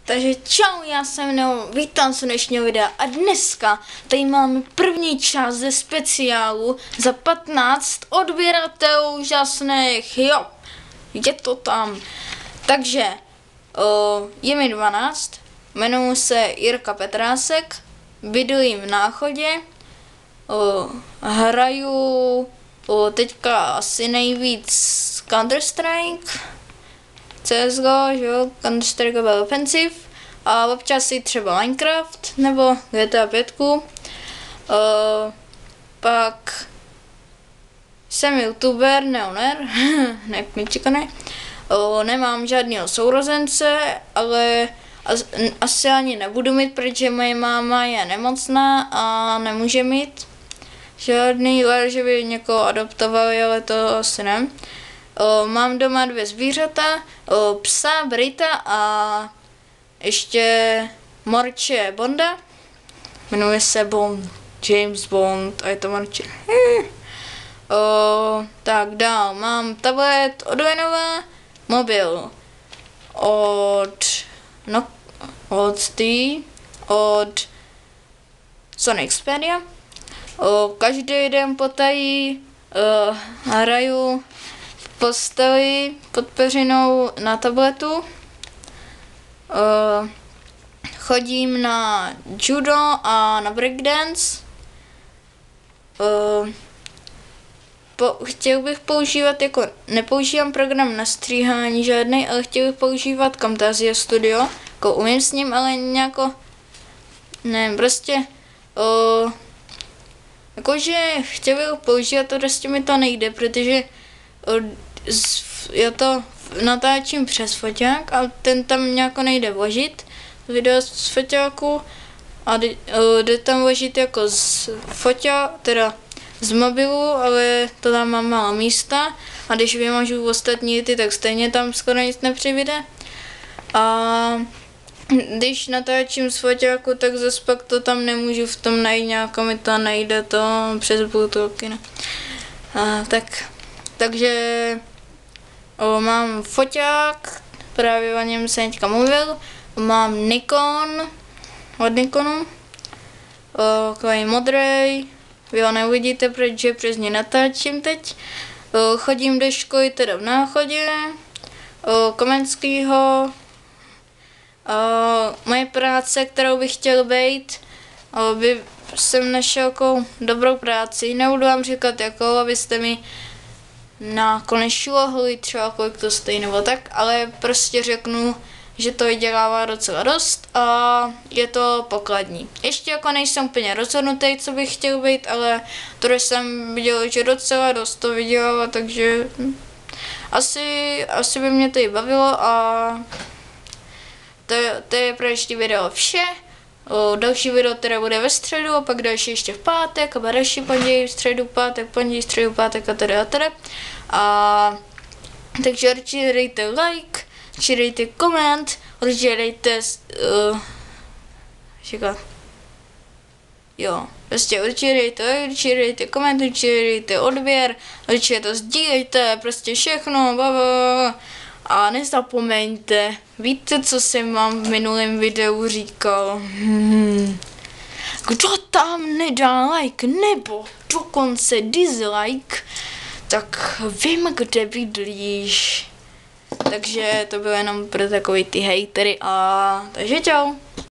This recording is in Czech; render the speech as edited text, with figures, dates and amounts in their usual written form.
Takže čau, já jsem Neo, vítám se dnešního videa a dneska tady máme první část ze speciálu za 15 odběratelů úžasných, jo, je to tam. Takže je mi 12, jmenuji se Jirka Petrásek, bydlím v Náchodě, hraju teďka asi nejvíc Counter-Strike, CSGO, že jo, Counter-Strike Global Offensive a občas si třeba Minecraft nebo GTA 5. Pak jsem youtuber, neoner, nekmičikaný. Nemám žádného sourozence, ale asi ani nebudu mít, protože moje máma je nemocná a nemůže mít žádný, že by někoho adoptovali, ale to asi ne. Mám doma 2 zvířata, psa Brita a ještě morče Bonda. Jmenuje se Bond, James Bond a je to morče. Tak dál, mám tablet od Lenovo, mobil od Sony Xperia. Každý den potají hraju posteli pod peřinou na tabletu. Chodím na judo a na breakdance. Chtěl bych používat, jako nepoužívám program na stříhání žádný, ale chtěl bych používat Camtasia Studio. Jako umím s ním, ale nějako, nevím, prostě jakože chtěl bych používat, to prostě mi to nejde, protože já to natáčím přes foťák a ten tam nějako nejde vložit, video z foťáku a jde tam vložit jako z teda z mobilu, ale to tam mám málo místa a když vymažu ostatní ty, tak stejně tam skoro nic nepřibude. A když natáčím z foťáku, tak zase pak to tam nemůžu v tom najít, nějako mi to nejde to přes Bluetooth, ne? Takže mám foťák, právě o něm jsem teďka mluvil, mám Nikon od Nikonu, takový modrý, vy ho neuvidíte, protože přes ně natáčím teď. Chodím do školy teda v Náchodě, Komenskýho. Moje práce, kterou bych chtěl být, jsem našel jako dobrou práci, nebudu vám říkat jakou, abyste mi nakonec šlohli třeba kolik to stojí nebo tak, ale prostě řeknu, že to vydělává docela dost a je to pokladní. Ještě jako nejsem úplně rozhodnutý, co bych chtěl být, ale to jsem viděl, že docela dost to vydělává, takže asi by mě to i bavilo a to je pro ještě video vše. Další video teda bude ve středu a pak další ještě v pátek a další pondělí, středu, pátek a teda. Takže určitě dejte like, určitě dejte koment, určitě dejte určitě dejte koment, určitě dejte odběr, určitě to sdílejte, prostě všechno, a nezapomeňte, víte, co jsem vám v minulém videu říkal? Kdo tam nedá like nebo dokonce dislike, tak vím, kde bydlíš. Takže to bylo jenom pro takový ty hejtery takže čau.